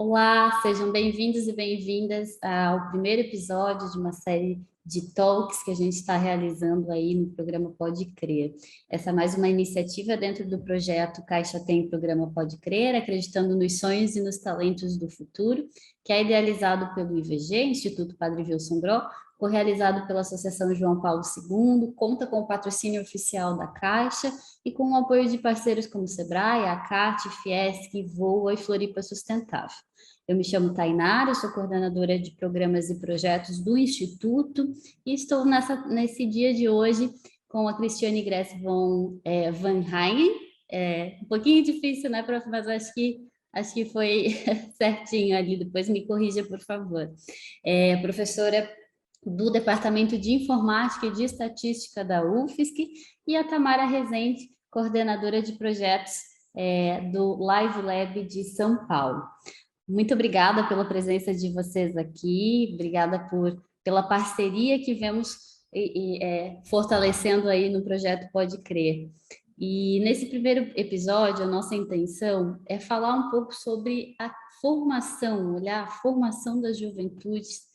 Olá, sejam bem-vindos e bem-vindas ao primeiro episódio de uma série de talks que a gente está realizando aí no programa Pode Crer. Essa é mais uma iniciativa dentro do projeto Caixa Tem Programa Pode Crer, acreditando nos sonhos e nos talentos do futuro, que é idealizado pelo IVG, Instituto Padre Wilson Gró, co-realizado pela Associação João Paulo II, conta com o patrocínio oficial da Caixa e com o apoio de parceiros como Sebrae, Acate, Fiesc, Voa e Floripa Sustentável. Eu me chamo Tainara, sou coordenadora de programas e projetos do Instituto e estou nesse dia de hoje com a Cristiane Gress Van Heyen. Um pouquinho difícil, né, prof? Mas acho que foi certinho ali, depois me corrija, por favor. Professora do Departamento de Informática e de Estatística da UFSC, e a Tamara Rezende, coordenadora de projetos do Live Lab de São Paulo. Muito obrigada pela presença de vocês aqui, obrigada pela parceria que vemos fortalecendo aí no projeto Pode Crer. E nesse primeiro episódio, a nossa intenção é falar um pouco sobre a formação, olhar a formação das juventudes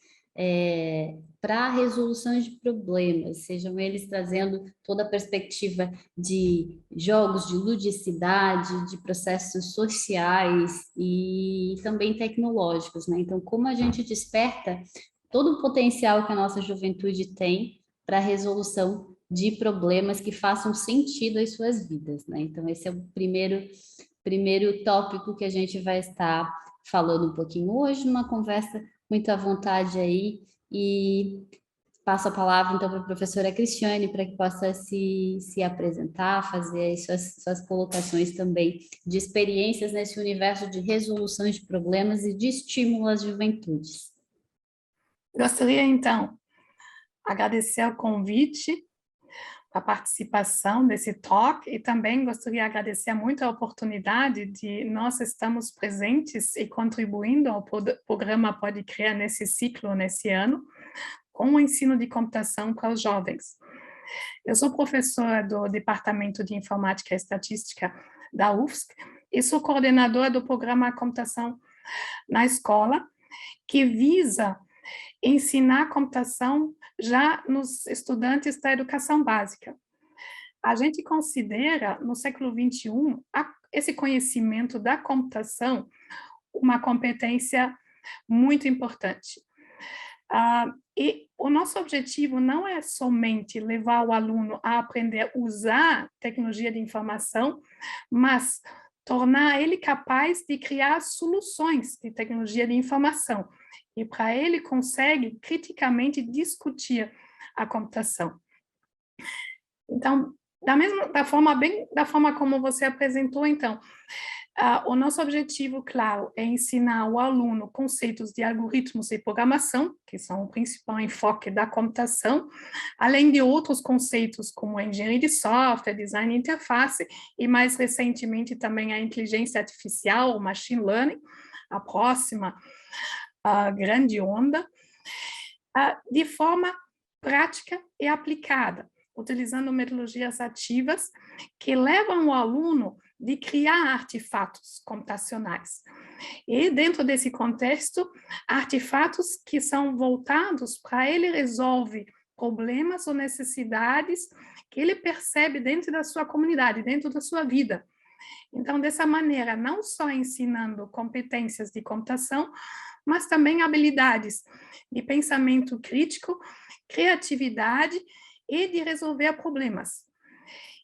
para resoluções de problemas, sejam eles trazendo toda a perspectiva de jogos, de ludicidade, de processos sociais e também tecnológicos, né? Então, como a gente desperta todo o potencial que a nossa juventude tem para a resolução de problemas que façam sentido às suas vidas, né? Então, esse é o primeiro tópico que a gente vai estar falando um pouquinho hoje, numa conversa muito à vontade aí, e passo a palavra então para a professora Cristiane para que possa se apresentar, fazer aí suas colocações também de experiências nesse universo de resoluções de problemas e de estímulo às juventudes. Gostaria, então, agradecer o convite, a participação desse talk, e também gostaria de agradecer muito a oportunidade de nós estamos presentes e contribuindo ao programa Pode Crer nesse ciclo, nesse ano, com o ensino de computação para os jovens. Eu sou professora do Departamento de Informática e Estatística da UFSC e sou coordenadora do programa Computação na Escola, que visa ensinar computação já nos estudantes da educação básica. A gente considera, no século XXI, esse conhecimento da computação uma competência muito importante. E o nosso objetivo não é somente levar o aluno a aprender a usar tecnologia de informação, mas tornar ele capaz de criar soluções de tecnologia de informação. E para ele consegue criticamente discutir a computação. Então, da forma como você apresentou, então, o nosso objetivo, claro, é ensinar ao aluno conceitos de algoritmos e programação, que são o principal enfoque da computação, além de outros conceitos como a engenharia de software, design de interface, e mais recentemente também a inteligência artificial, o machine learning, a próxima grande onda, de forma prática e aplicada, utilizando metodologias ativas que levam o aluno de criar artefatos computacionais. E dentro desse contexto, artefatos que são voltados para ele resolver problemas ou necessidades que ele percebe dentro da sua comunidade, dentro da sua vida. Então, dessa maneira, não só ensinando competências de computação, mas também habilidades de pensamento crítico, criatividade e de resolver problemas.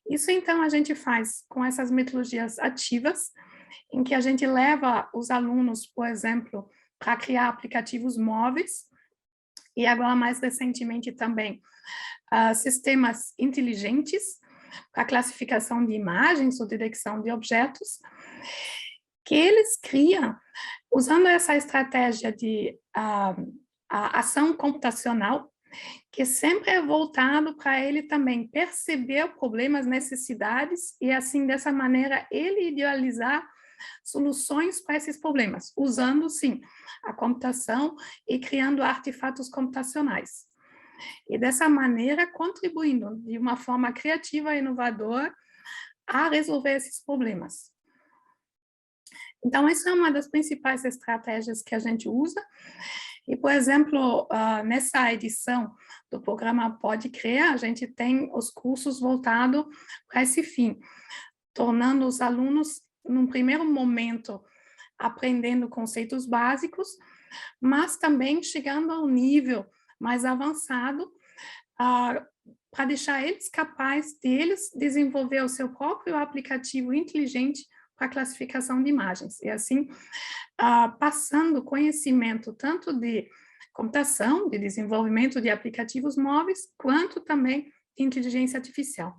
Isso, então, a gente faz com essas metodologias ativas, em que a gente leva os alunos, por exemplo, para criar aplicativos móveis, e agora, mais recentemente, também sistemas inteligentes para classificação de imagens ou detecção de objetos, que eles criam usando essa estratégia de ação computacional, que sempre é voltado para ele também perceber problemas, necessidades, e assim, dessa maneira, ele idealizar soluções para esses problemas, usando, sim, a computação e criando artefatos computacionais. E dessa maneira, contribuindo de uma forma criativa e inovadora a resolver esses problemas. Então, essa é uma das principais estratégias que a gente usa. E, por exemplo, nessa edição do programa Pode Crer, a gente tem os cursos voltados para esse fim, tornando os alunos, num primeiro momento, aprendendo conceitos básicos, mas também chegando ao nível mais avançado, para deixar eles capazes deles desenvolver o seu próprio aplicativo inteligente para classificação de imagens. E assim, passando conhecimento tanto de computação, de desenvolvimento de aplicativos móveis, quanto também de inteligência artificial.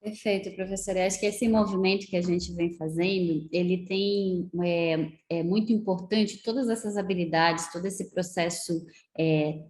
Perfeito, professora. Eu acho que esse movimento que a gente vem fazendo, ele tem, é muito importante, todas essas habilidades, todo esse processo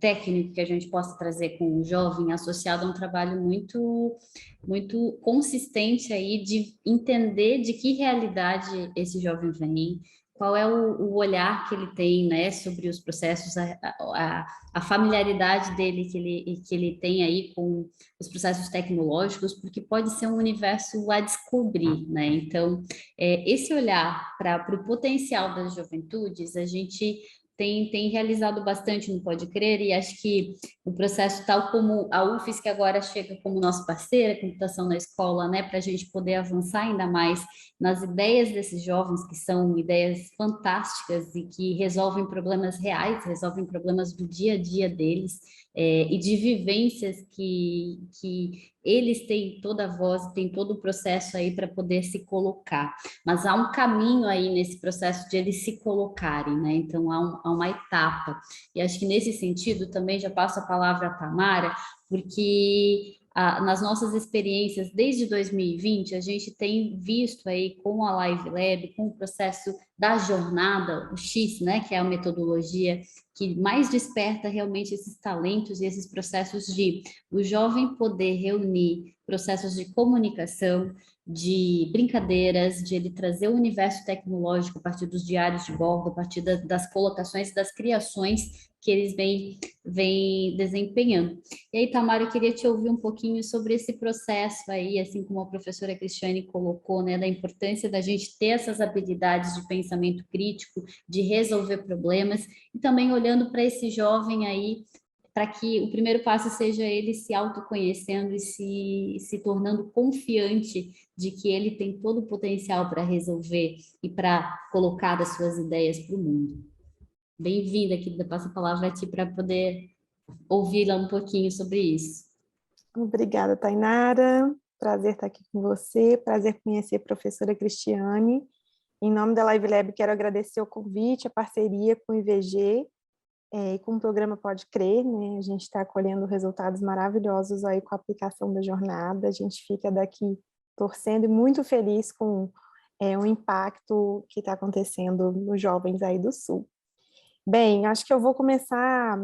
técnico que a gente possa trazer com o jovem, associado a um trabalho muito consistente aí de entender de que realidade esse jovem vem, qual é o olhar que ele tem, né, sobre os processos, a familiaridade dele que ele tem aí com os processos tecnológicos, porque pode ser um universo a descobrir, né? Então, esse olhar para o potencial das juventudes, a gente tem realizado bastante no Pode Crer, e acho que o processo, tal como a UFES, que agora chega como nosso parceiro, a computação na escola, né, para a gente poder avançar ainda mais nas ideias desses jovens, que são ideias fantásticas e que resolvem problemas reais, resolvem problemas do dia a dia deles, e de vivências que eles têm toda a voz, têm todo o processo aí para poder se colocar. Mas há um caminho aí nesse processo de eles se colocarem, né? Então há uma etapa. E acho que nesse sentido também já passo a palavra à Tamara, porque nas nossas experiências desde 2020, a gente tem visto aí com a Live Lab, com o processo da jornada, o X, né, que é a metodologia que mais desperta realmente esses talentos e esses processos de o jovem poder reunir processos de comunicação, de brincadeiras, de ele trazer o universo tecnológico a partir dos diários de bordo, a partir das colocações e das criações que eles vêm desempenhando. E aí, Tamara, eu queria te ouvir um pouquinho sobre esse processo aí, assim como a professora Cristiane colocou, né, da importância da gente ter essas habilidades de pensamento crítico, de resolver problemas, e também olhando para esse jovem aí, para que o primeiro passo seja ele se autoconhecendo e se tornando confiante de que ele tem todo o potencial para resolver e para colocar as suas ideias para o mundo. Bem-vinda aqui, passo a palavra a ti para poder ouvi-la um pouquinho sobre isso. Obrigada, Tainara. Prazer estar aqui com você, prazer conhecer a professora Cristiane. Em nome da Live Lab, quero agradecer o convite, a parceria com o IVG e com o programa Pode Crer, né? A gente está colhendo resultados maravilhosos aí com a aplicação da jornada. A gente fica daqui torcendo e muito feliz com o impacto que está acontecendo nos jovens aí do Sul. Bem, acho que eu vou começar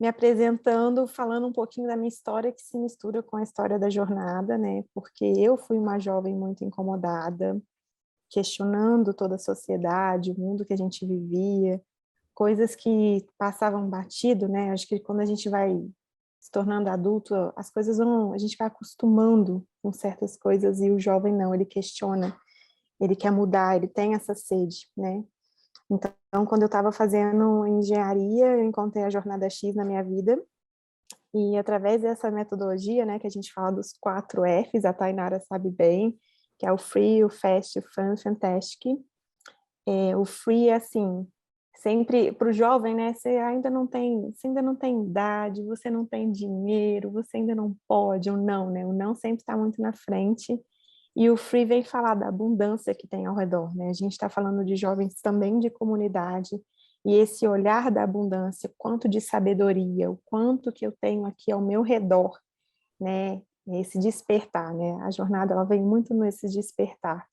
me apresentando, falando um pouquinho da minha história, que se mistura com a história da jornada, né? Porque eu fui uma jovem muito incomodada, questionando toda a sociedade, o mundo que a gente vivia, coisas que passavam batido, né? Acho que quando a gente vai se tornando adulto, as coisas vão, a gente vai acostumando com certas coisas, e o jovem não, ele questiona, ele quer mudar, ele tem essa sede, né? Então, quando eu estava fazendo engenharia, eu encontrei a Jornada X na minha vida, e através dessa metodologia, né, que a gente fala dos 4 Fs, a Tainara sabe bem, que é o Free, o Fast, o Fun, o Fantastic. O Free é assim, sempre para o jovem, né, você ainda não tem idade, você não tem dinheiro, você ainda não pode, o não, né, o não sempre está muito na frente. E o Free vem falar da abundância que tem ao redor, né? A gente está falando de jovens também de comunidade, e esse olhar da abundância, quanto de sabedoria, o quanto que eu tenho aqui ao meu redor, né? Esse despertar, né? A jornada, ela vem muito nesse despertar.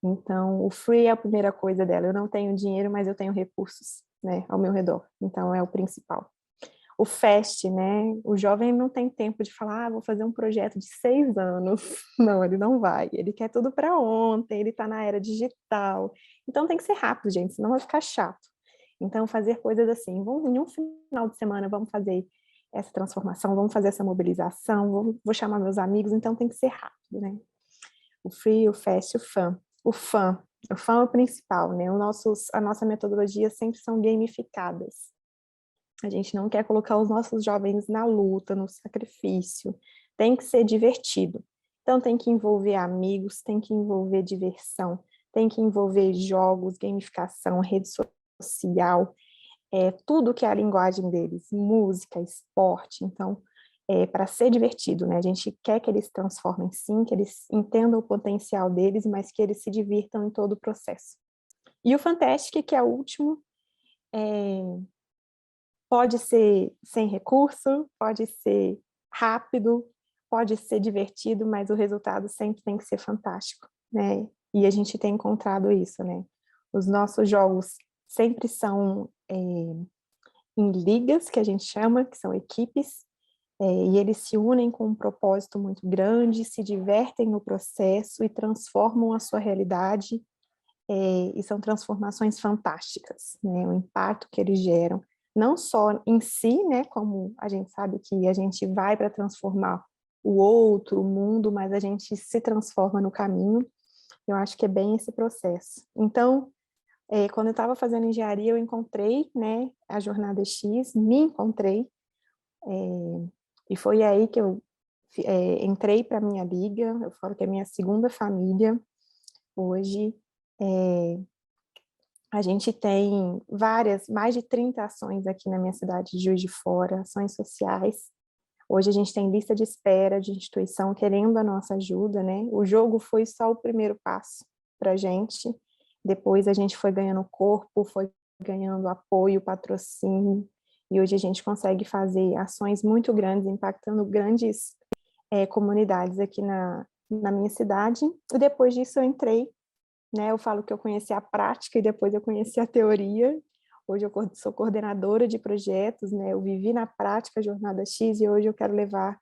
Então, o Free é a primeira coisa dela. Eu não tenho dinheiro, mas eu tenho recursos, né, ao meu redor. Então, é o principal. O Fast, né? O jovem não tem tempo de falar, vou fazer um projeto de 6 anos. Não, ele não vai. Ele quer tudo para ontem, ele está na era digital. Então tem que ser rápido, gente, senão vai ficar chato. Então, fazer coisas assim, em um final de semana vamos fazer essa transformação, vamos fazer essa mobilização, vou chamar meus amigos, então tem que ser rápido, né? O Free, o Fast, o Fun. O Fun O fã é o principal, né? A nossa metodologia sempre são gamificadas. A gente não quer colocar os nossos jovens na luta, no sacrifício. Tem que ser divertido. Então, tem que envolver amigos, tem que envolver diversão, tem que envolver jogos, gamificação, rede social, tudo que é a linguagem deles, música, esporte. Então, para ser divertido, né? A gente quer que eles se transformem sim, que eles entendam o potencial deles, mas que eles se divirtam em todo o processo. E o Fantastic, que é o último, pode ser sem recurso, pode ser rápido, pode ser divertido, mas o resultado sempre tem que ser fantástico, né? E a gente tem encontrado isso, né? Os nossos jogos sempre são em ligas, que a gente chama, que são equipes, e eles se unem com um propósito muito grande, se divertem no processo e transformam a sua realidade, e são transformações fantásticas, né? O impacto que eles geram, não só em si, né? Como a gente sabe que a gente vai para transformar o outro, o mundo, mas a gente se transforma no caminho. Eu acho que é bem esse processo. Então, quando eu estava fazendo engenharia, eu encontrei, né, a Jornada X, me encontrei, e foi aí que eu entrei para a minha liga. Eu falo que é a minha segunda família. Hoje, a gente tem mais de 30 ações aqui na minha cidade de Juiz de Fora, ações sociais. Hoje a gente tem lista de espera de instituição querendo a nossa ajuda, né? O jogo foi só o primeiro passo para a gente. Depois a gente foi ganhando corpo, foi ganhando apoio, patrocínio, e hoje a gente consegue fazer ações muito grandes, impactando grandes comunidades aqui na minha cidade. E depois disso eu entrei, né? Eu falo que eu conheci a prática e depois eu conheci a teoria. Hoje eu sou coordenadora de projetos, né? Eu vivi na prática a Jornada X e hoje eu quero levar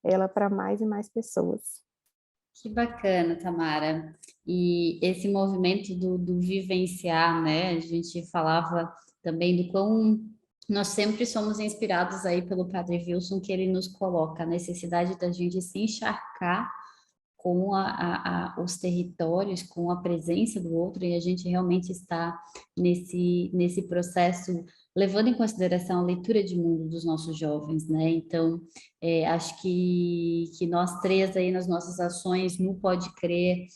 ela para mais e mais pessoas. Que bacana, Tamara. E esse movimento do vivenciar, né? A gente falava também do quão nós sempre somos inspirados aí pelo Padre Wilson, que ele nos coloca a necessidade da gente se encharcar com os territórios, com a presença do outro, e a gente realmente está nesse processo, levando em consideração a leitura de mundo dos nossos jovens, né? Então, acho que nós três aí nas nossas ações, no Pode Crer,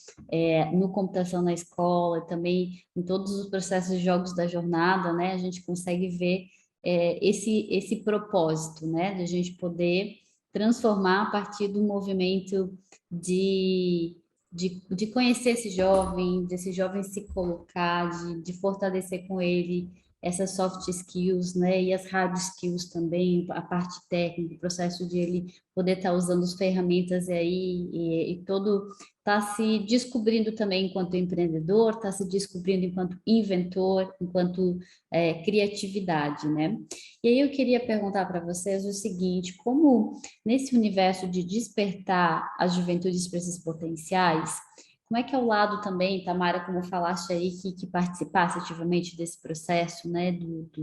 no Computação na Escola, também em todos os processos de jogos da jornada, né? A gente consegue ver esse propósito, né? De a gente poder transformar a partir do movimento de conhecer esse jovem se colocar, de fortalecer com ele essas soft skills, né, e as hard skills também, a parte técnica, o processo de ele poder estar usando as ferramentas aí e todo está se descobrindo também enquanto empreendedor, está se descobrindo enquanto inventor, enquanto criatividade, né? E aí eu queria perguntar para vocês o seguinte, como nesse universo de despertar as juventudes para esses potenciais, como é que é o lado também, Tamara, como falaste aí, que participasse ativamente desse processo, né,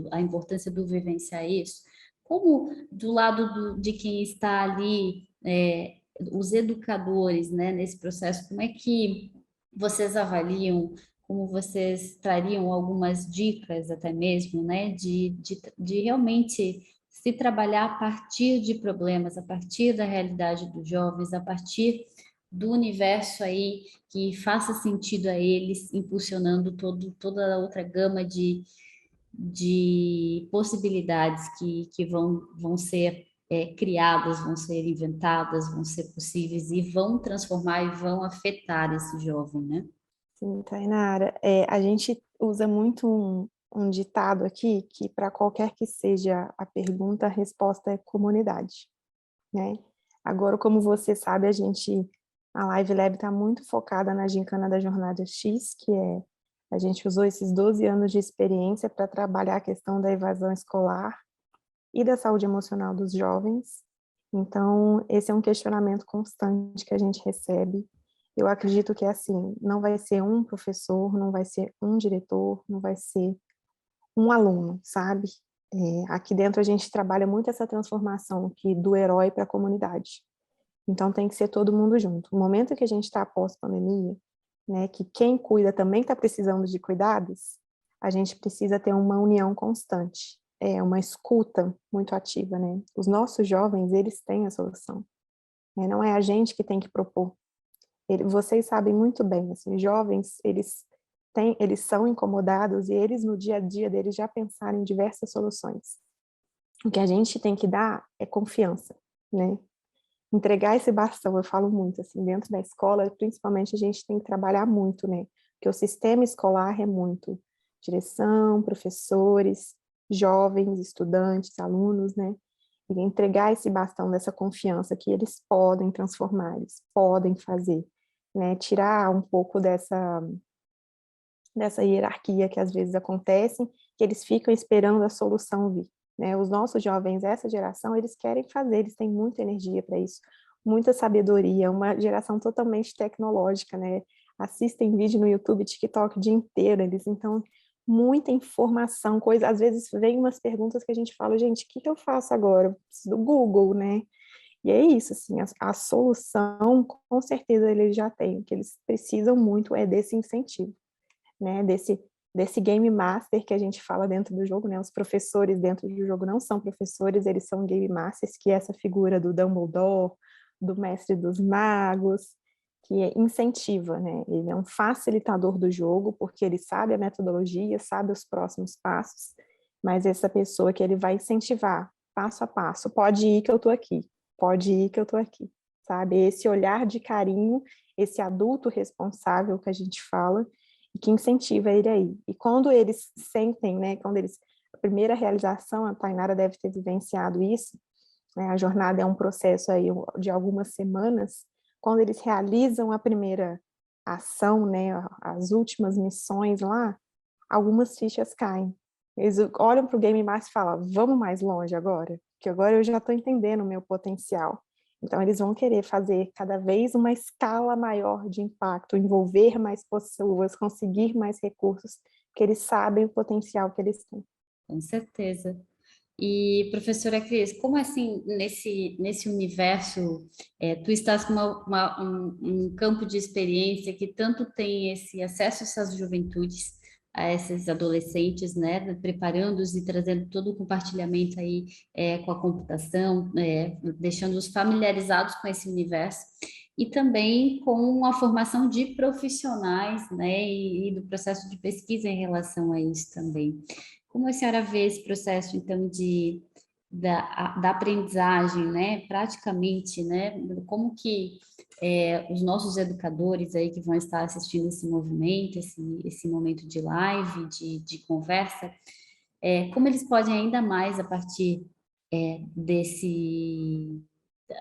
a importância do vivenciar isso, como do lado de quem está ali, os educadores, né, nesse processo, como é que vocês avaliam, como vocês trariam algumas dicas até mesmo, né, de realmente se trabalhar a partir de problemas, a partir da realidade dos jovens, a partir do universo aí que faça sentido a eles, impulsionando toda a outra gama de possibilidades que vão ser criadas, vão ser inventadas, vão ser possíveis e vão transformar e vão afetar esse jovem, né? Sim, Tainara, a gente usa muito um ditado aqui, que para qualquer que seja a pergunta, a resposta é comunidade, né? Agora, como você sabe, a Live Lab está muito focada na gincana da Jornada X, a gente usou esses 12 anos de experiência para trabalhar a questão da evasão escolar e da saúde emocional dos jovens. Então, esse é um questionamento constante que a gente recebe. Eu acredito que, assim, não vai ser um professor, não vai ser um diretor, não vai ser um aluno, sabe? Aqui dentro a gente trabalha muito essa transformação do herói para a comunidade. Então tem que ser todo mundo junto. O momento que a gente está pós-pandemia, né, que quem cuida também está precisando de cuidados, a gente precisa ter uma união constante, uma escuta muito ativa, né? Os nossos jovens, eles têm a solução, né? Não é a gente que tem que propor. Vocês sabem muito bem, assim, jovens, eles são incomodados e eles no dia a dia deles já pensaram em diversas soluções. O que a gente tem que dar é confiança, né? Entregar esse bastão, eu falo muito, assim, dentro da escola, principalmente a gente tem que trabalhar muito, né? Porque o sistema escolar é muito direção, professores, jovens, estudantes, alunos, né? E entregar esse bastão dessa confiança que eles podem transformar, eles podem fazer, né? Tirar um pouco dessa hierarquia que às vezes acontece, que eles ficam esperando a solução vir, né? Os nossos jovens, essa geração, eles querem fazer, eles têm muita energia para isso, muita sabedoria, uma geração totalmente tecnológica, né? Assistem vídeo no YouTube, TikTok o dia inteiro, então muita informação, às vezes vem umas perguntas que a gente fala, gente, o que eu faço agora? Eu preciso do Google, né? E é isso, assim, a solução, com certeza eles já têm, o que eles precisam muito é desse incentivo, né, desse game master que a gente fala dentro do jogo, né, os professores dentro do jogo não são professores, eles são game masters, que é essa figura do Dumbledore, do mestre dos magos, que incentiva, né, ele é um facilitador do jogo, porque ele sabe a metodologia, sabe os próximos passos, mas essa pessoa que ele vai incentivar, passo a passo, pode ir que eu tô aqui, pode ir que eu tô aqui, sabe, esse olhar de carinho, esse adulto responsável que a gente fala, e que incentiva ele aí. E quando eles sentem, né, a primeira realização, a Tainara deve ter vivenciado isso, né, a jornada é um processo aí de algumas semanas, quando eles realizam a primeira ação, né, as últimas missões lá, algumas fichas caem. Eles olham para o Game Master e falam, vamos mais longe agora? Porque agora eu já estou entendendo o meu potencial. Então, eles vão querer fazer cada vez uma escala maior de impacto, envolver mais pessoas, conseguir mais recursos, porque eles sabem o potencial que eles têm. Com certeza. E, professora Cris, como assim, nesse universo, tu estás com um campo de experiência que tanto tem esse acesso a essas juventudes, a esses adolescentes, né, preparando-os e trazendo todo o compartilhamento aí com a computação, deixando-os familiarizados com esse universo, e também com a formação de profissionais, né, e do processo de pesquisa em relação a isso também. Como a senhora vê esse processo, então, da aprendizagem, né, praticamente, né, como que os nossos educadores aí que vão estar assistindo esse movimento, esse momento de live, de conversa, como eles podem ainda mais, a partir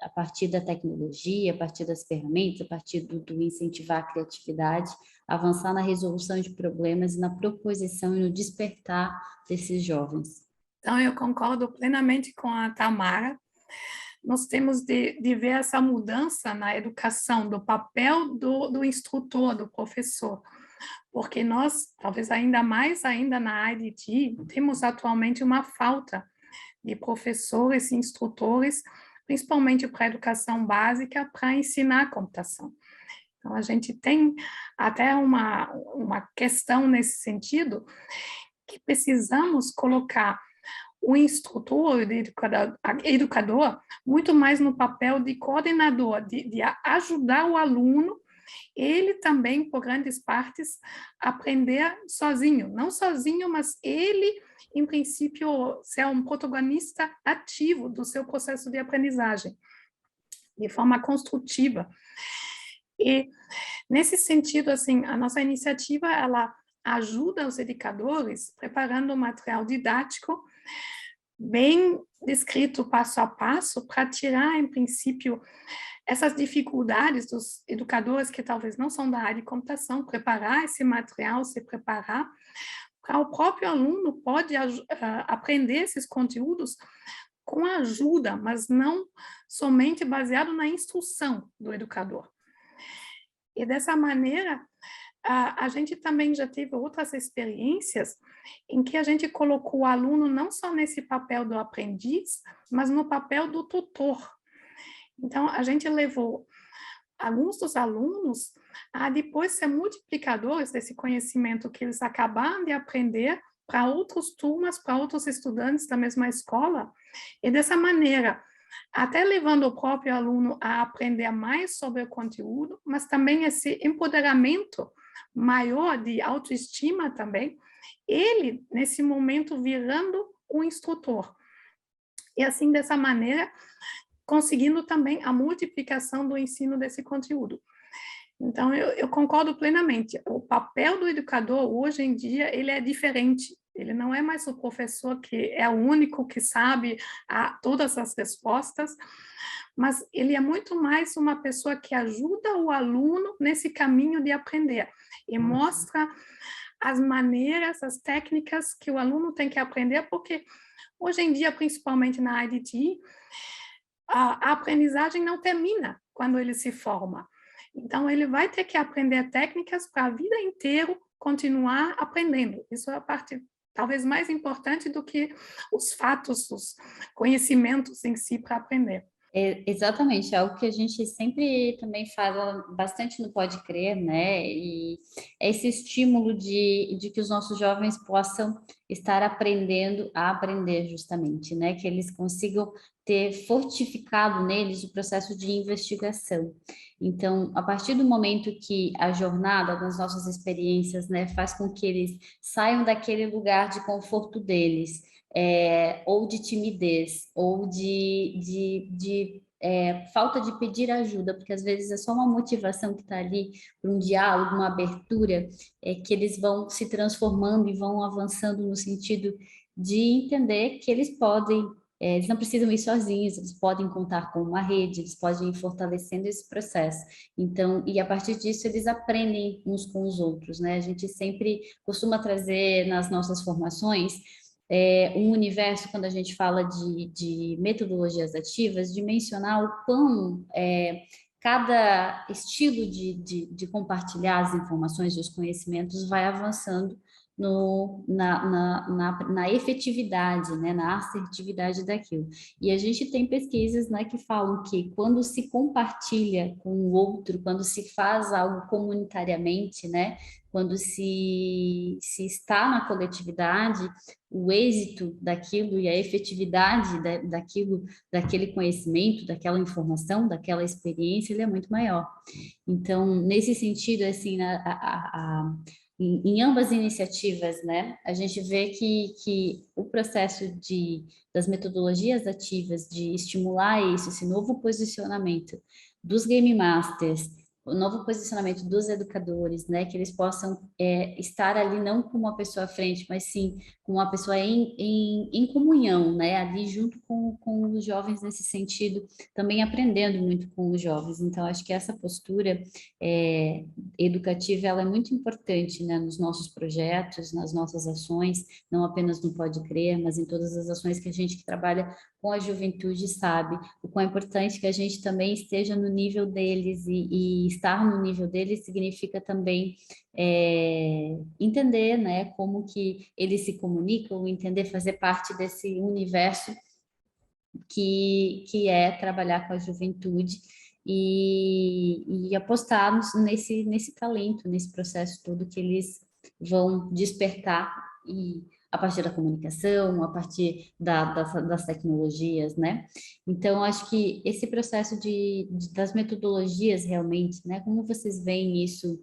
a partir da tecnologia, a partir das ferramentas, a partir do incentivar a criatividade, avançar na resolução de problemas e na proposição e no despertar desses jovens. Então, eu concordo plenamente com a Tamara. Nós temos de ver essa mudança na educação, do papel do instrutor, do professor, porque nós, talvez ainda mais ainda na IDT, temos atualmente uma falta de professores e instrutores, principalmente para a educação básica, para ensinar a computação. Então, a gente tem até uma questão nesse sentido, que precisamos colocar o instrutor, o educador, muito mais no papel de coordenador, de ajudar o aluno, ele também, por grandes partes, aprender sozinho. Não sozinho, mas ele, em princípio, ser um protagonista ativo do seu processo de aprendizagem, de forma construtiva. E, nesse sentido, assim, a nossa iniciativa, ela ajuda os educadores preparando um material didático bem descrito passo a passo para tirar, em princípio, essas dificuldades dos educadores que talvez não são da área de computação, preparar esse material, se preparar, para o próprio aluno pode aprender esses conteúdos com ajuda, mas não somente baseado na instrução do educador. E dessa maneira, a gente também já teve outras experiências em que a gente colocou o aluno não só nesse papel do aprendiz, mas no papel do tutor. Então, a gente levou alguns dos alunos a depois ser multiplicadores desse conhecimento que eles acabaram de aprender para outras turmas, para outros estudantes da mesma escola, e dessa maneira, até levando o próprio aluno a aprender mais sobre o conteúdo, mas também esse empoderamento maior de autoestima também, ele, nesse momento, virando um instrutor. E assim, dessa maneira, conseguindo também a multiplicação do ensino desse conteúdo. Então, eu concordo plenamente. O papel do educador, hoje em dia, ele é diferente. Ele não é mais o professor que é o único que sabe todas as respostas, mas ele é muito mais uma pessoa que ajuda o aluno nesse caminho de aprender e mostra as maneiras, as técnicas que o aluno tem que aprender, porque hoje em dia, principalmente na IDT, a aprendizagem não termina quando ele se forma. Então, ele vai ter que aprender técnicas para a vida inteira continuar aprendendo. Isso é a parte talvez mais importante do que os fatos, os conhecimentos em si para aprender. Exatamente, é algo que a gente sempre também fala bastante no Pode Crer, né? E é esse estímulo de que os nossos jovens possam estar aprendendo a aprender, justamente, né? Que eles consigam ter fortificado neles o processo de investigação. Então, a partir do momento que a jornada das nossas experiências, né, faz com que eles saiam daquele lugar de conforto deles, ou de timidez, ou de falta de pedir ajuda, porque às vezes é só uma motivação que está ali para um diálogo, uma abertura, que eles vão se transformando e vão avançando no sentido de entender que eles podem, eles não precisam ir sozinhos, eles podem contar com uma rede, eles podem ir fortalecendo esse processo. Então, e a partir disso eles aprendem uns com os outros, né? A gente sempre costuma trazer nas nossas formações um universo, quando a gente fala de metodologias ativas, de mencionar o quão cada estilo de compartilhar as informações e os conhecimentos vai avançando na efetividade, né, na assertividade daquilo. E a gente tem pesquisas, né, que falam que quando se compartilha com o outro, quando se faz algo comunitariamente, né, quando se está na coletividade, o êxito daquilo e a efetividade daquele conhecimento, daquela informação, daquela experiência, ele é muito maior. Então, nesse sentido, assim, em ambas iniciativas, né, a gente vê que o processo das metodologias ativas de estimular isso, esse novo posicionamento dos Game Masters, o novo posicionamento dos educadores, né, que eles possam estar ali não com uma pessoa à frente, mas sim com uma pessoa em comunhão, né, ali junto com os jovens nesse sentido, também aprendendo muito com os jovens. Então, acho que essa postura educativa, ela é muito importante, né, nos nossos projetos, nas nossas ações, não apenas no Pode Crer, mas em todas as ações que a gente que trabalha com a juventude sabe o quão é importante que a gente também esteja no nível deles, e estar no nível deles significa também entender, né, como que eles se comunicam, entender, fazer parte desse universo que é trabalhar com a juventude e apostar nesse talento, nesse processo todo que eles vão despertar e a partir da comunicação, a partir das tecnologias, né? Então, acho que esse processo das metodologias realmente, né? Como vocês veem isso,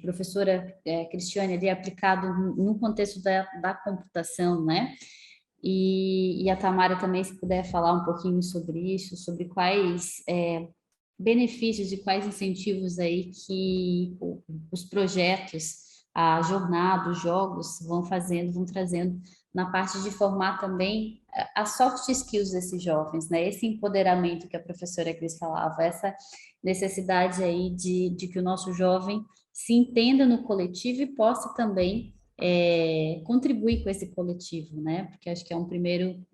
professora Cristiane, ali aplicado no contexto da computação, né? E a Tamara também, se puder falar um pouquinho sobre isso, sobre quais benefícios e quais incentivos aí que os projetos, a jornada, os jogos vão trazendo na parte de formar também as soft skills desses jovens, né? Esse empoderamento que a professora Cris falava, essa necessidade aí de que o nosso jovem se entenda no coletivo e possa também contribuir com esse coletivo, né? Porque acho que é um primeiro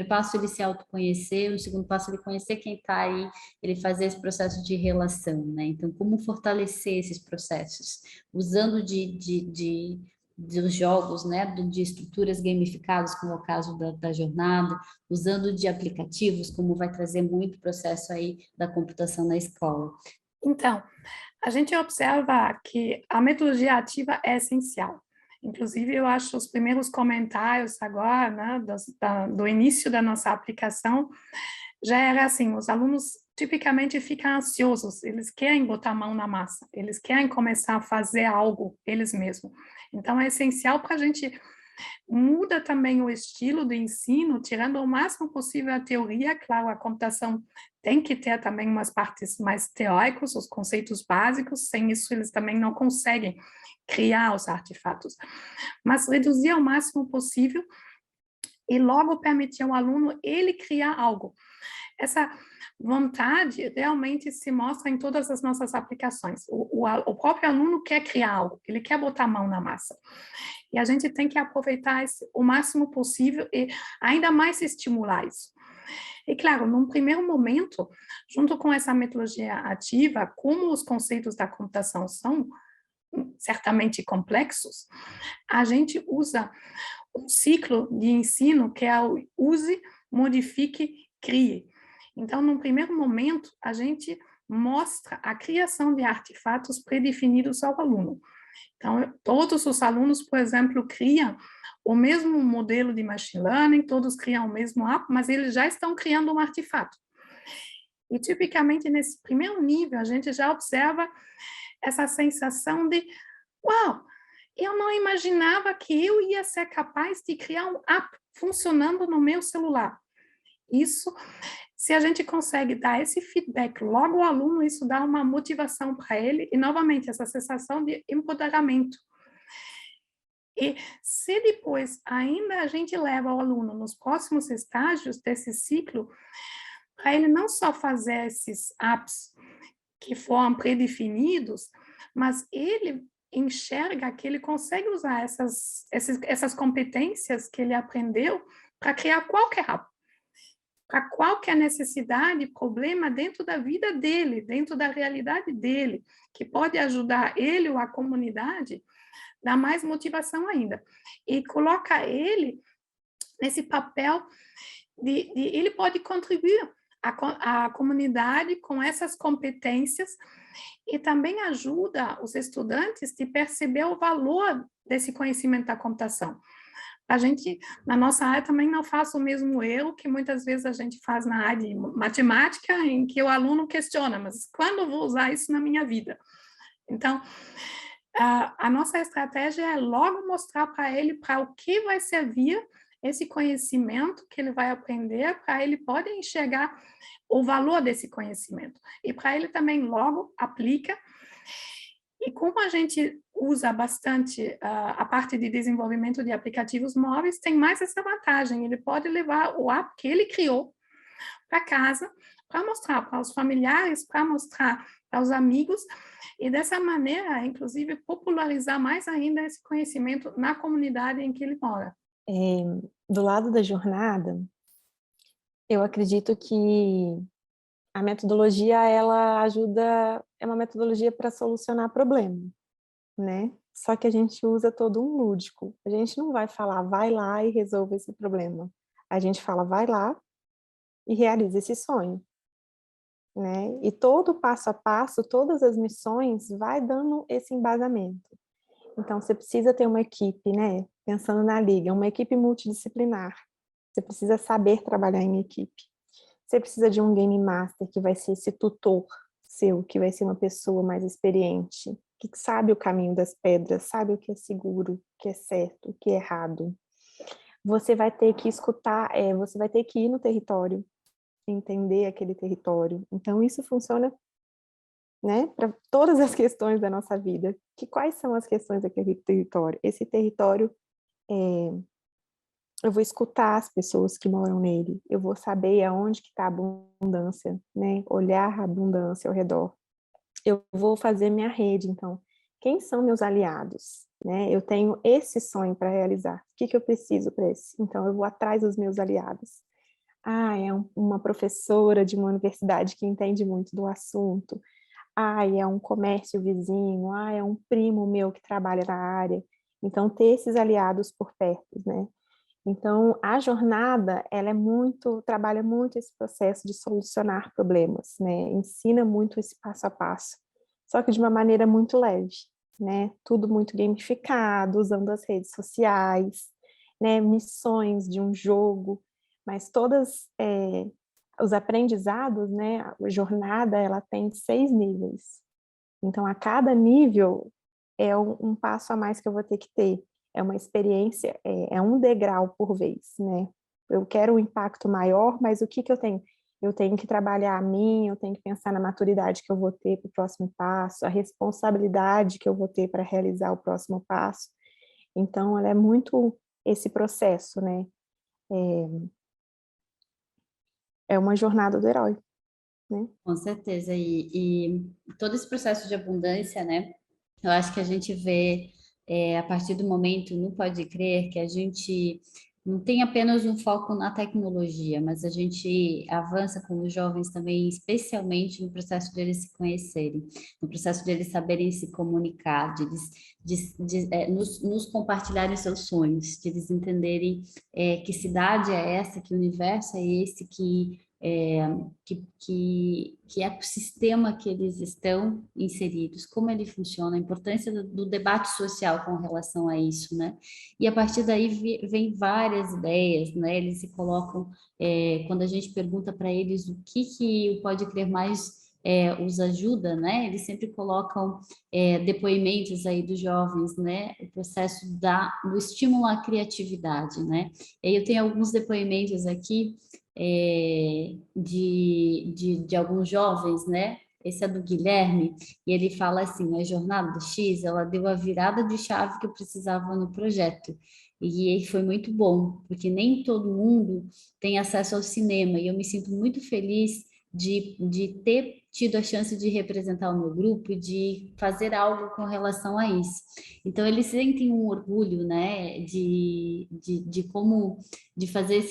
passo ele se autoconhecer, um segundo passo ele conhecer quem está aí, ele fazer esse processo de relação, né? Então, como fortalecer esses processos? Usando dos jogos, né? De estruturas gamificadas, como é o caso da jornada, usando de aplicativos, como vai trazer muito processo aí da computação na escola. Então, a gente observa que a metodologia ativa é essencial. Inclusive, eu acho os primeiros comentários agora, né, do início da nossa aplicação, já era assim, os alunos tipicamente ficam ansiosos, eles querem botar a mão na massa, eles querem começar a fazer algo eles mesmos. Então, é essencial para a gente muda também o estilo do ensino, tirando o máximo possível a teoria, claro, a computação tem que ter também umas partes mais teóricas, os conceitos básicos, sem isso eles também não conseguem criar os artefatos, mas reduzir ao máximo possível e logo permitir ao aluno ele criar algo. Essa vontade realmente se mostra em todas as nossas aplicações. O próprio aluno quer criar algo, ele quer botar a mão na massa. E a gente tem que aproveitar o máximo possível e ainda mais estimular isso. E, claro, num primeiro momento, junto com essa metodologia ativa, como os conceitos da computação são certamente complexos, a gente usa um ciclo de ensino que é o use, modifique, crie. Então, num primeiro momento, a gente mostra a criação de artefatos predefinidos ao aluno. Então, todos os alunos, por exemplo, criam o mesmo modelo de machine learning, todos criam o mesmo app, mas eles já estão criando um artefato. E, tipicamente, nesse primeiro nível, a gente já observa essa sensação de, uau, eu não imaginava que eu ia ser capaz de criar um app funcionando no meu celular. Isso, se a gente consegue dar esse feedback logo ao aluno, isso dá uma motivação para ele e, novamente, essa sensação de empoderamento. E se depois ainda a gente leva o aluno nos próximos estágios desse ciclo, para ele não só fazer esses apps que foram predefinidos, mas ele enxerga que ele consegue usar essas competências que ele aprendeu para criar qualquer app, para qualquer necessidade, problema dentro da vida dele, dentro da realidade dele, que pode ajudar ele ou a comunidade, dá mais motivação ainda. E coloca ele nesse papel de ele pode contribuir à comunidade com essas competências e também ajuda os estudantes a perceber o valor desse conhecimento da computação. A gente, na nossa área, também não faz o mesmo erro que muitas vezes a gente faz na área de matemática, em que o aluno questiona, mas quando eu vou usar isso na minha vida? Então, a nossa estratégia é logo mostrar para ele para o que vai servir esse conhecimento que ele vai aprender, para ele poder enxergar o valor desse conhecimento. E para ele também logo aplica. E como a gente usa bastante a parte de desenvolvimento de aplicativos móveis, tem mais essa vantagem. Ele pode levar o app que ele criou para casa, para mostrar para os familiares, para mostrar para os amigos, e dessa maneira, inclusive, popularizar mais ainda esse conhecimento na comunidade em que ele mora. Do lado da jornada, eu acredito que a metodologia, ela ajuda, é uma metodologia para solucionar problema, né? Só que a gente usa todo um lúdico. A gente não vai falar, vai lá e resolva esse problema. A gente fala, vai lá e realiza esse sonho, né? E todo passo a passo, todas as missões, vai dando esse embasamento. Então, você precisa ter uma equipe, né? Pensando na liga, uma equipe multidisciplinar. Você precisa saber trabalhar em equipe. Você precisa de um game master que vai ser esse tutor seu, que vai ser uma pessoa mais experiente, que sabe o caminho das pedras, sabe o que é seguro, o que é certo, o que é errado. Você vai ter que escutar, você vai ter que ir no território, entender aquele território. Então, isso funciona, né, para todas as questões da nossa vida. Quais são as questões daquele território? Esse território eu vou escutar as pessoas que moram nele, eu vou saber aonde que está a abundância, né? Olhar a abundância ao redor. Eu vou fazer minha rede, então, quem são meus aliados? Né? Eu tenho esse sonho para realizar, o que eu preciso para esse? Então, eu vou atrás dos meus aliados. É uma professora de uma universidade que entende muito do assunto. É um comércio vizinho. É um primo meu que trabalha na área. Então, ter esses aliados por perto, né? Então, a jornada, ela trabalha muito esse processo de solucionar problemas, né? Ensina muito esse passo a passo, só que de uma maneira muito leve, né? Tudo muito gamificado, usando as redes sociais, né? Missões de um jogo, mas os aprendizados, né? A jornada, ela tem 6 níveis. Então, a cada nível é um passo a mais que eu vou ter que ter. É uma experiência, é um degrau por vez, né? Eu quero um impacto maior, mas o que eu tenho? Eu tenho que trabalhar a mim, eu tenho que pensar na maturidade que eu vou ter para o próximo passo, a responsabilidade que eu vou ter para realizar o próximo passo. Então, ela é muito esse processo, né? É uma jornada do herói, né? Com certeza. E todo esse processo de abundância, né? Eu acho que a gente vê, a partir do momento, no Pode Crer, que a gente não tem apenas um foco na tecnologia, mas a gente avança com os jovens também, especialmente no processo deles se conhecerem, no processo deles saberem se comunicar, nos compartilharem seus sonhos, de eles entenderem que cidade é essa, que universo é esse, que ecossistema que eles estão inseridos, como ele funciona, a importância do debate social com relação a isso, né? E a partir daí vem várias ideias, né? Eles se colocam, quando a gente pergunta para eles o que o Pode Crer mais os ajuda, né? Eles sempre colocam depoimentos aí dos jovens, né? O processo do estímulo à criatividade, né? E aí eu tenho alguns depoimentos aqui de alguns jovens, né? Esse é do Guilherme, e ele fala assim: a jornada do X, ela deu a virada de chave que eu precisava no projeto. E foi muito bom, porque nem todo mundo tem acesso ao cinema, e eu me sinto muito feliz de ter tido a chance de representar o meu grupo e de fazer algo com relação a isso. Então, eles sentem um orgulho, né, de como, de fazer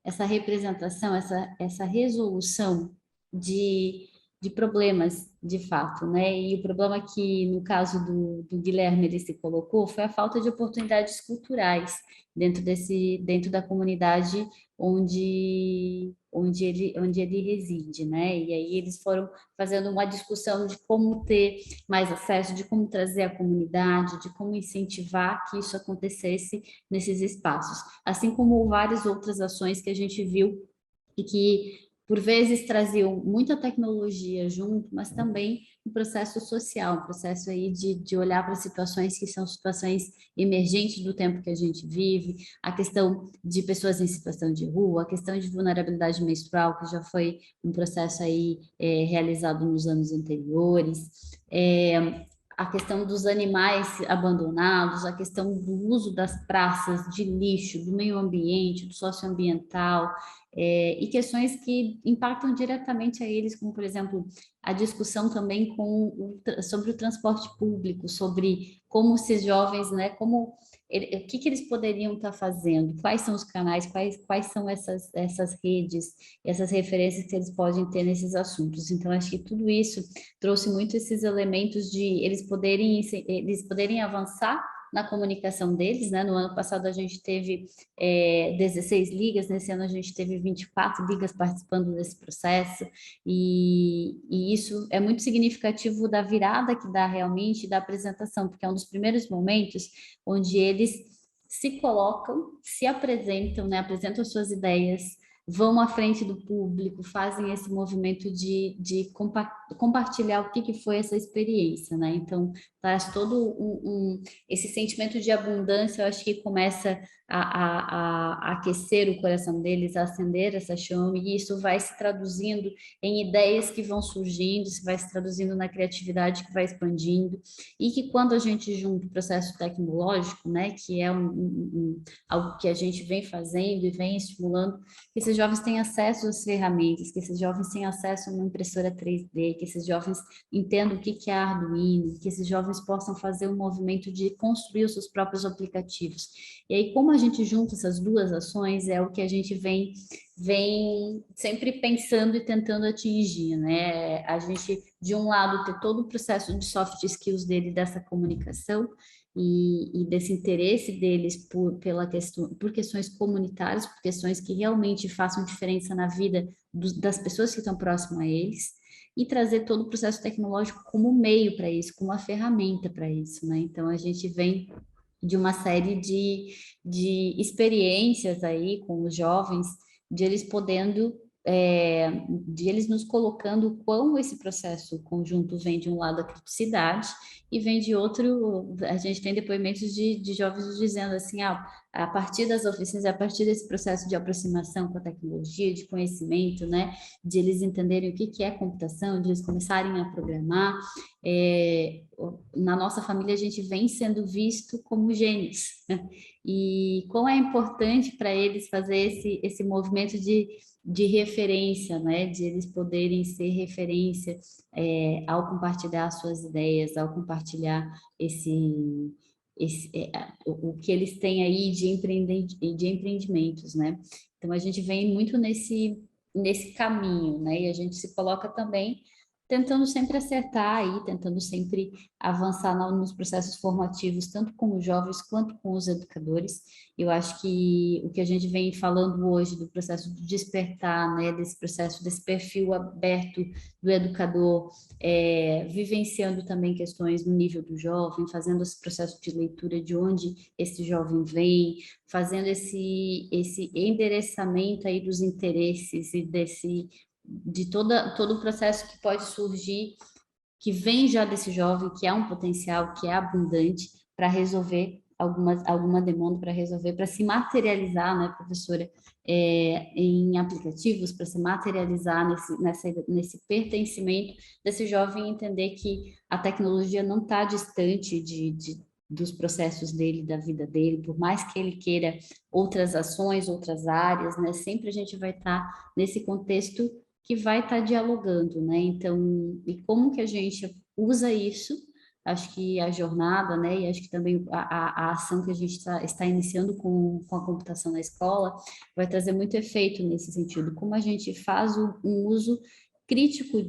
essa representação, essa resolução de problemas, de fato, né? E o problema que, no caso do Guilherme, ele se colocou foi a falta de oportunidades culturais dentro da comunidade onde ele reside, né? E aí eles foram fazendo uma discussão de como ter mais acesso, de como trazer a comunidade, de como incentivar que isso acontecesse nesses espaços, assim como várias outras ações que a gente viu e que por vezes traziam muita tecnologia junto, mas também um processo social, um processo aí de olhar para situações que são situações emergentes do tempo que a gente vive, a questão de pessoas em situação de rua, a questão de vulnerabilidade menstrual, que já foi um processo aí realizado nos anos anteriores, a questão dos animais abandonados, a questão do uso das praças, de lixo, do meio ambiente, do socioambiental, e questões que impactam diretamente a eles, como, por exemplo, a discussão também sobre o transporte público, sobre como esses jovens, né, o que eles poderiam estar fazendo, quais são os canais, quais são essas redes, essas referências que eles podem ter nesses assuntos. Então, acho que tudo isso trouxe muito esses elementos de eles poderem avançar na comunicação deles, né? No ano passado a gente teve 16 ligas, nesse ano a gente teve 24 ligas participando desse processo, e isso é muito significativo da virada que dá realmente da apresentação, porque é um dos primeiros momentos onde eles se colocam, se apresentam, né? Apresentam suas ideias, vão à frente do público, fazem esse movimento de compartilhar o que foi essa experiência, né? Então, traz todo esse sentimento de abundância, eu acho que começa a aquecer o coração deles, a acender essa chama, e isso vai se traduzindo em ideias que vão surgindo, se vai se traduzindo na criatividade que vai expandindo, e que quando a gente junta o processo tecnológico, né, que é algo que a gente vem fazendo e vem estimulando, que esses jovens têm acesso às ferramentas, que esses jovens têm acesso a uma impressora 3D, que esses jovens entendam o que é Arduino, que esses jovens possam fazer um movimento de construir os seus próprios aplicativos. E aí, como a gente junta essas duas ações, é o que a gente vem sempre pensando e tentando atingir, né? A gente, de um lado, ter todo o processo de soft skills dele, dessa comunicação, e desse interesse deles por questões comunitárias, por questões que realmente façam diferença na vida das pessoas que estão próximas a eles, e trazer todo o processo tecnológico como meio para isso, como uma ferramenta para isso, né? Então, a gente vem de uma série de experiências aí com os jovens, de eles podendo, de eles nos colocando como esse processo conjunto vem de um lado a criticidade e vem de outro, a gente tem depoimentos de jovens dizendo assim, a partir das oficinas, a partir desse processo de aproximação com a tecnologia, de conhecimento, né, de eles entenderem o que é computação, de eles começarem a programar, na nossa família a gente vem sendo visto como gênios, né? E como é importante para eles fazer esse movimento de referência, né? De eles poderem ser referência ao compartilhar suas ideias, ao compartilhar o que eles têm aí de empreendimentos, né? Então a gente vem muito nesse caminho, né? E a gente se coloca também tentando sempre acertar aí, tentando sempre avançar nos processos formativos, tanto com os jovens quanto com os educadores. Eu acho que o que a gente vem falando hoje do processo de despertar, né, desse processo, desse perfil aberto do educador, vivenciando também questões no nível do jovem, fazendo esse processo de leitura de onde esse jovem vem, fazendo esse endereçamento aí dos interesses e de todo o processo que pode surgir, que vem já desse jovem, que é um potencial, que é abundante, para resolver alguma demanda, para resolver, para se materializar, né, professora, em aplicativos, para se materializar nesse pertencimento desse jovem, entender que a tecnologia não está distante dos processos dele, da vida dele, por mais que ele queira outras ações, outras áreas, né, sempre a gente vai estar nesse contexto que vai estar dialogando, né? Então, e como que a gente usa isso? Acho que a jornada, né? E acho que também a ação que a gente está iniciando com a computação na escola vai trazer muito efeito nesse sentido. Como a gente faz um uso crítico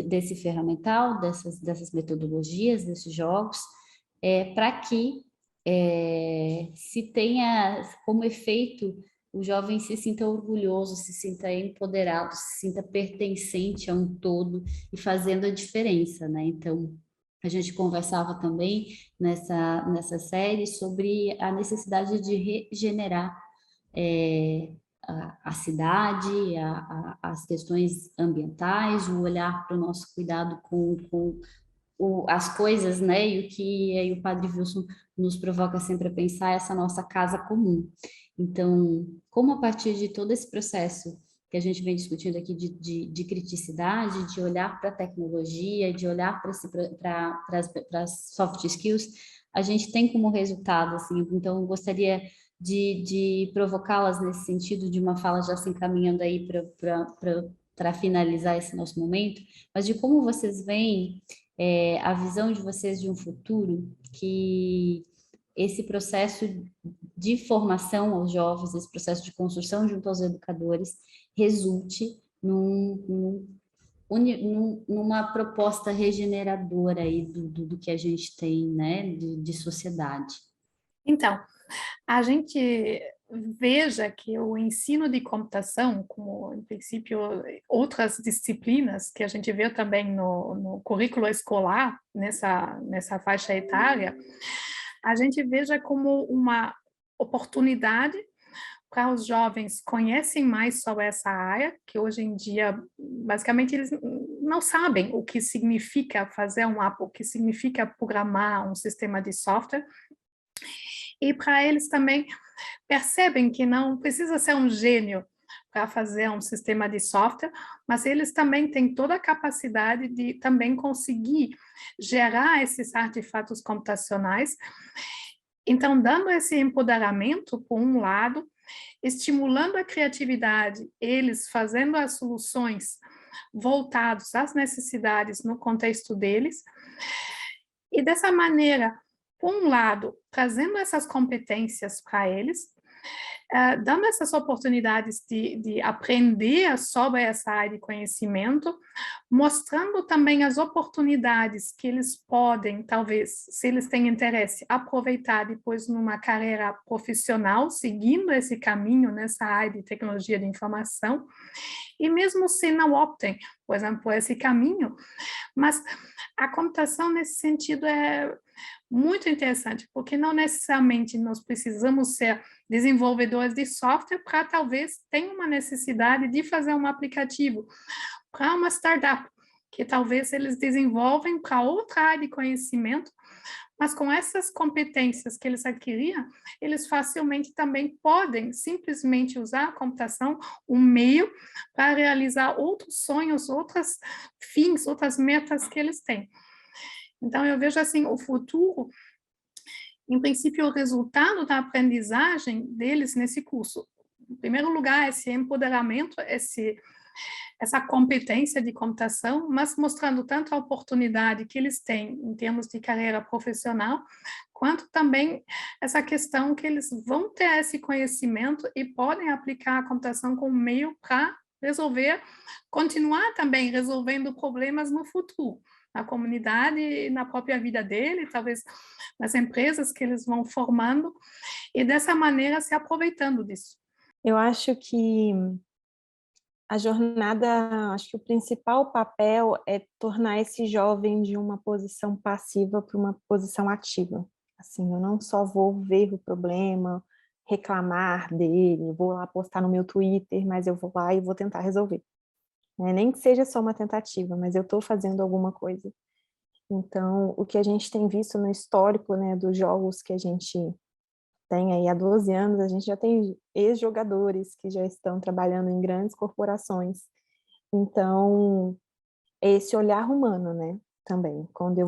desse ferramental, dessas metodologias, desses jogos, para que se tenha como efeito o jovem se sinta orgulhoso, se sinta empoderado, se sinta pertencente a um todo e fazendo a diferença, né? Então, a gente conversava também nessa série sobre a necessidade de regenerar a cidade, as questões ambientais, o olhar para o nosso cuidado com as coisas, né? E o que aí o Padre Wilson nos provoca sempre a pensar é essa nossa casa comum. Então, como a partir de todo esse processo que a gente vem discutindo aqui de criticidade, de olhar para a tecnologia, de olhar para as soft skills, a gente tem como resultado, assim, então eu gostaria de provocá-las nesse sentido, de uma fala já se encaminhando aí para finalizar esse nosso momento, mas de como vocês veem a visão de vocês de um futuro que esse processo de formação aos jovens, esse processo de construção junto aos educadores, resulte numa proposta regeneradora aí do que a gente tem, né, de sociedade. Então, a gente veja que o ensino de computação, como, em princípio, outras disciplinas que a gente vê também no currículo escolar, nessa faixa etária, a gente veja como uma oportunidade para os jovens conhecem mais sobre essa área, que hoje em dia, basicamente, eles não sabem o que significa fazer um app, o que significa programar um sistema de software, e para eles também percebem que não precisa ser um gênio para fazer um sistema de software, mas eles também têm toda a capacidade de também conseguir gerar esses artefatos computacionais. Então, dando esse empoderamento, por um lado, estimulando a criatividade, eles fazendo as soluções voltadas às necessidades no contexto deles, e dessa maneira, por um lado, trazendo essas competências para eles, dando essas oportunidades de aprender sobre essa área de conhecimento, mostrando também as oportunidades que eles podem, talvez, se eles têm interesse, aproveitar depois numa carreira profissional, seguindo esse caminho nessa área de tecnologia de informação, e mesmo se não optem, por exemplo, por esse caminho, mas a computação nesse sentido é muito interessante, porque não necessariamente nós precisamos ser desenvolvedores de software para talvez ter uma necessidade de fazer um aplicativo para uma startup, que talvez eles desenvolvem para outra área de conhecimento, mas com essas competências que eles adquiriram, eles facilmente também podem simplesmente usar a computação, um meio para realizar outros sonhos, outros fins, outras metas que eles têm. Então, eu vejo assim, o futuro, em princípio, o resultado da aprendizagem deles nesse curso. Em primeiro lugar, esse empoderamento, essa competência de computação, mas mostrando tanto a oportunidade que eles têm em termos de carreira profissional, quanto também essa questão que eles vão ter esse conhecimento e podem aplicar a computação como meio para resolver, continuar também resolvendo problemas no futuro, na comunidade e na própria vida dele, talvez nas empresas que eles vão formando, e dessa maneira se aproveitando disso. Eu acho que a jornada, acho que o principal papel é tornar esse jovem de uma posição passiva para uma posição ativa. Assim, eu não só vou ver o problema, reclamar dele, vou lá postar no meu Twitter, mas eu vou lá e vou tentar resolver. Nem que seja só uma tentativa, mas eu estou fazendo alguma coisa. Então, o que a gente tem visto no histórico, né, dos jogos que a gente tem aí há 12 anos, a gente já tem ex-jogadores que já estão trabalhando em grandes corporações. Então, esse olhar humano, né, também. Quando eu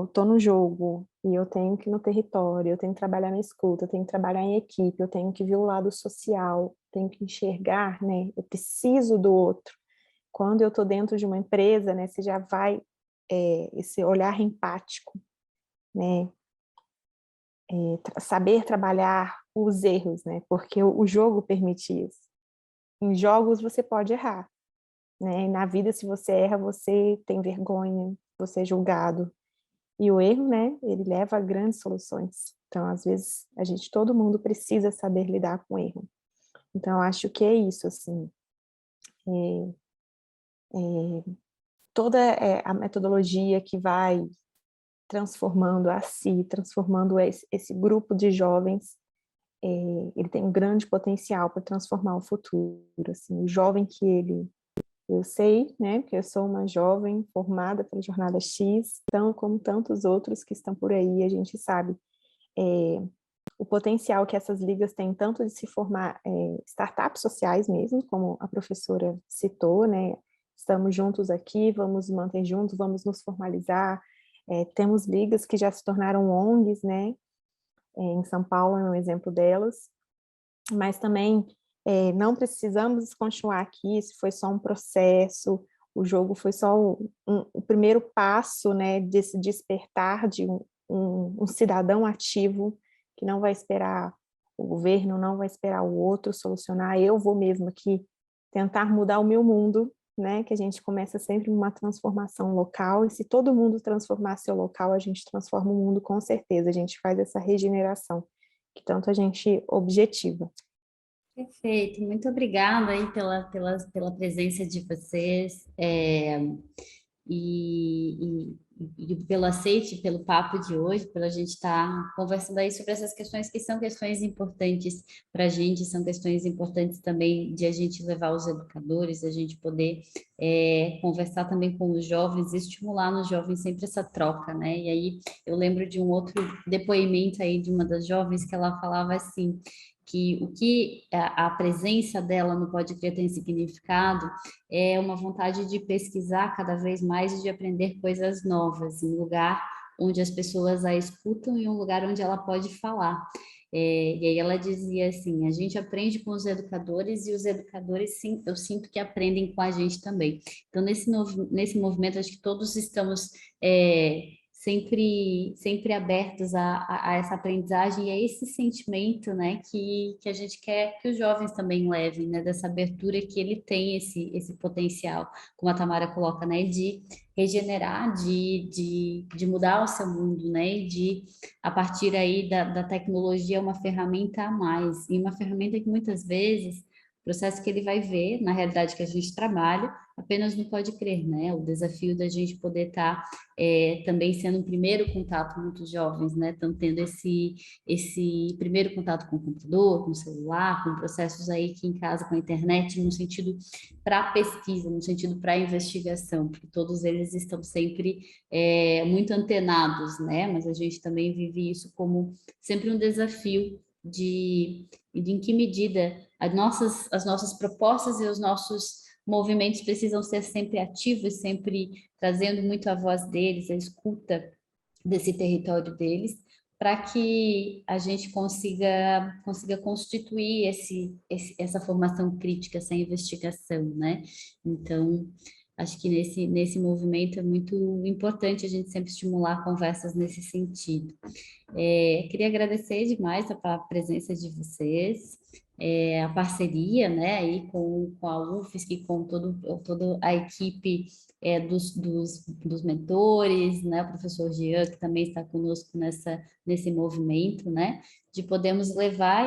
estou no jogo e eu tenho que ir no território, eu tenho que trabalhar na escuta, eu tenho que trabalhar em equipe, eu tenho que ver o lado social, tenho que enxergar, né, eu preciso do outro. Quando eu estou dentro de uma empresa, né, você já vai, esse olhar empático, né, saber trabalhar os erros, né, porque o jogo permite isso. Em jogos você pode errar, né, e na vida se você erra, você tem vergonha, você é julgado. E o erro, né, ele leva a grandes soluções. Então, às vezes, todo mundo precisa saber lidar com o erro. Então, eu acho que é isso, assim. Toda a metodologia que vai transformando a si, transformando esse grupo de jovens, ele tem um grande potencial para transformar o futuro. Assim, o jovem que eu sei, né, que eu sou uma jovem formada pela Jornada X, então, como tantos outros que estão por aí, a gente sabe o potencial que essas ligas têm, tanto de se formar startups sociais mesmo, como a professora citou, né, estamos juntos aqui, vamos manter juntos, vamos nos formalizar, temos ligas que já se tornaram ONGs, né, em São Paulo é um exemplo delas, mas também não precisamos continuar aqui, isso foi só um processo, o jogo foi só o primeiro passo, né, desse despertar de um cidadão ativo, que não vai esperar o governo, não vai esperar o outro solucionar, eu vou mesmo aqui tentar mudar o meu mundo, né, que a gente começa sempre uma transformação local, e se todo mundo transformar seu local, a gente transforma o mundo com certeza, a gente faz essa regeneração, que tanto a gente objetiva. Perfeito, muito obrigada aí pela presença de vocês e pelo aceite, pelo papo de hoje, pela gente estar conversando aí sobre essas questões que são questões importantes para a gente, são questões importantes também de a gente levar os educadores, a gente poder conversar também com os jovens, estimular nos jovens sempre essa troca, né? E aí eu lembro de um outro depoimento aí de uma das jovens que ela falava assim, que o que a presença dela no Pode Crer tem significado é uma vontade de pesquisar cada vez mais e de aprender coisas novas, em um lugar onde as pessoas a escutam e um lugar onde ela pode falar. E aí ela dizia assim, a gente aprende com os educadores e os educadores, sim, eu sinto que aprendem com a gente também. Então, nesse movimento, acho que todos estamos sempre abertos a essa aprendizagem e a esse sentimento, né, que a gente quer que os jovens também levem, né, dessa abertura que ele tem esse potencial, como a Tamara coloca, né, de regenerar, de mudar o seu mundo, né, e de, a partir aí da tecnologia, uma ferramenta a mais, e uma ferramenta que muitas vezes, o processo que ele vai ver, na realidade que a gente trabalha, apenas não pode crer, né, o desafio da gente poder estar também sendo um primeiro contato com muitos jovens, né, estão tendo esse primeiro contato com o computador, com o celular, com processos aí que em casa, com a internet, no sentido para pesquisa, no sentido para investigação, porque todos eles estão sempre muito antenados, né, mas a gente também vive isso como sempre um desafio de em que medida as nossas propostas e os nossos movimentos precisam ser sempre ativos, sempre trazendo muito a voz deles, a escuta desse território deles, para que a gente consiga constituir essa formação crítica, essa investigação, né? Então, acho que nesse movimento é muito importante a gente sempre estimular conversas nesse sentido. Queria agradecer demais a presença de vocês, a parceria, né, aí com a UFSC, com toda a equipe dos mentores, né, o professor Jean, que também está conosco nesse movimento, né, de podermos levar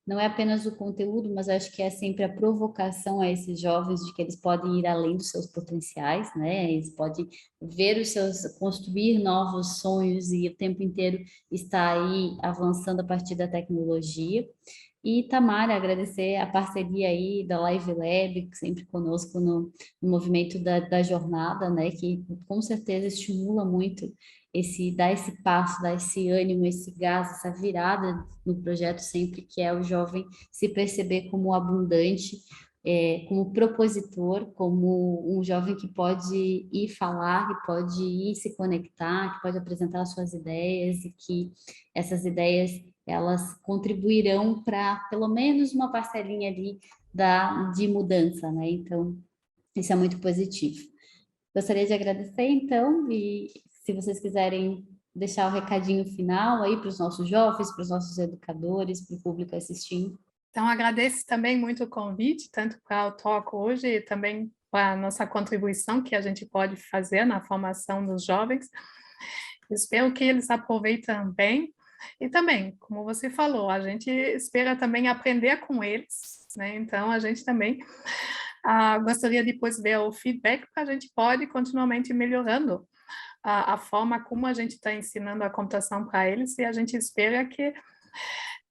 não é apenas o conteúdo, mas acho que é sempre a provocação a esses jovens de que eles podem ir além dos seus potenciais, né, eles podem construir novos sonhos e o tempo inteiro estar aí avançando a partir da tecnologia. E, Tamara, agradecer a parceria aí da Live Lab, sempre conosco no movimento da jornada, né, que com certeza estimula muito dar esse passo, dar esse ânimo, esse gás, essa virada no projeto sempre, que é o jovem se perceber como abundante, como propositor, como um jovem que pode ir falar, que pode ir se conectar, que pode apresentar suas ideias e que essas ideias elas contribuirão para pelo menos uma parcelinha ali de mudança, né? Então, isso é muito positivo. Gostaria de agradecer, então, e se vocês quiserem deixar o recadinho final aí para os nossos jovens, para os nossos educadores, para o público assistindo. Então, agradeço também muito o convite, tanto para o talk hoje e também para a nossa contribuição que a gente pode fazer na formação dos jovens. Espero que eles aproveitem bem. E também, como você falou, a gente espera também aprender com eles, né? Então, a gente também gostaria depois de ver o feedback para a gente pode continuamente melhorando a forma como a gente está ensinando a computação para eles e a gente espera que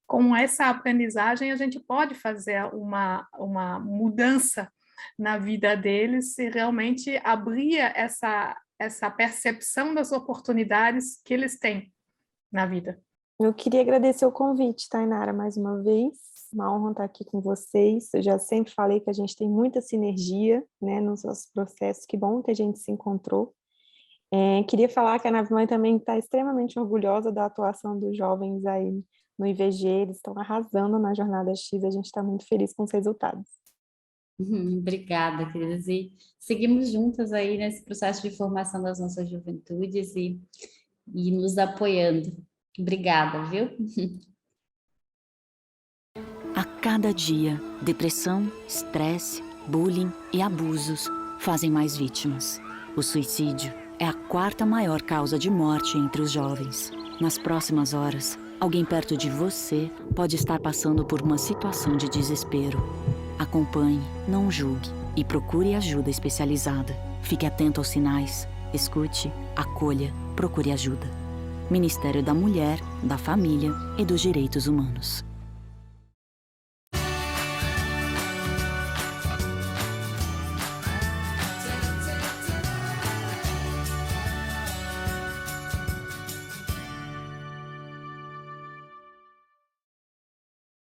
com essa aprendizagem a gente pode fazer uma mudança na vida deles e realmente abrir essa percepção das oportunidades que eles têm na vida. Eu queria agradecer o convite, Tainara, mais uma vez. Uma honra estar aqui com vocês. Eu já sempre falei que a gente tem muita sinergia, né, nos nossos processos. Que bom que a gente se encontrou. Queria falar que a Navimãe também está extremamente orgulhosa da atuação dos jovens aí no IVG. Eles estão arrasando na Jornada X. A gente está muito feliz com os resultados. Obrigada, queridas. E seguimos juntas aí nesse processo de formação das nossas juventudes e nos apoiando. Obrigada, viu? A cada dia, depressão, estresse, bullying e abusos fazem mais vítimas. O suicídio é a 4ª maior causa de morte entre os jovens. Nas próximas horas, alguém perto de você pode estar passando por uma situação de desespero. Acompanhe, não julgue e procure ajuda especializada. Fique atento aos sinais, escute, acolha, procure ajuda. Ministério da Mulher, da Família e dos Direitos Humanos.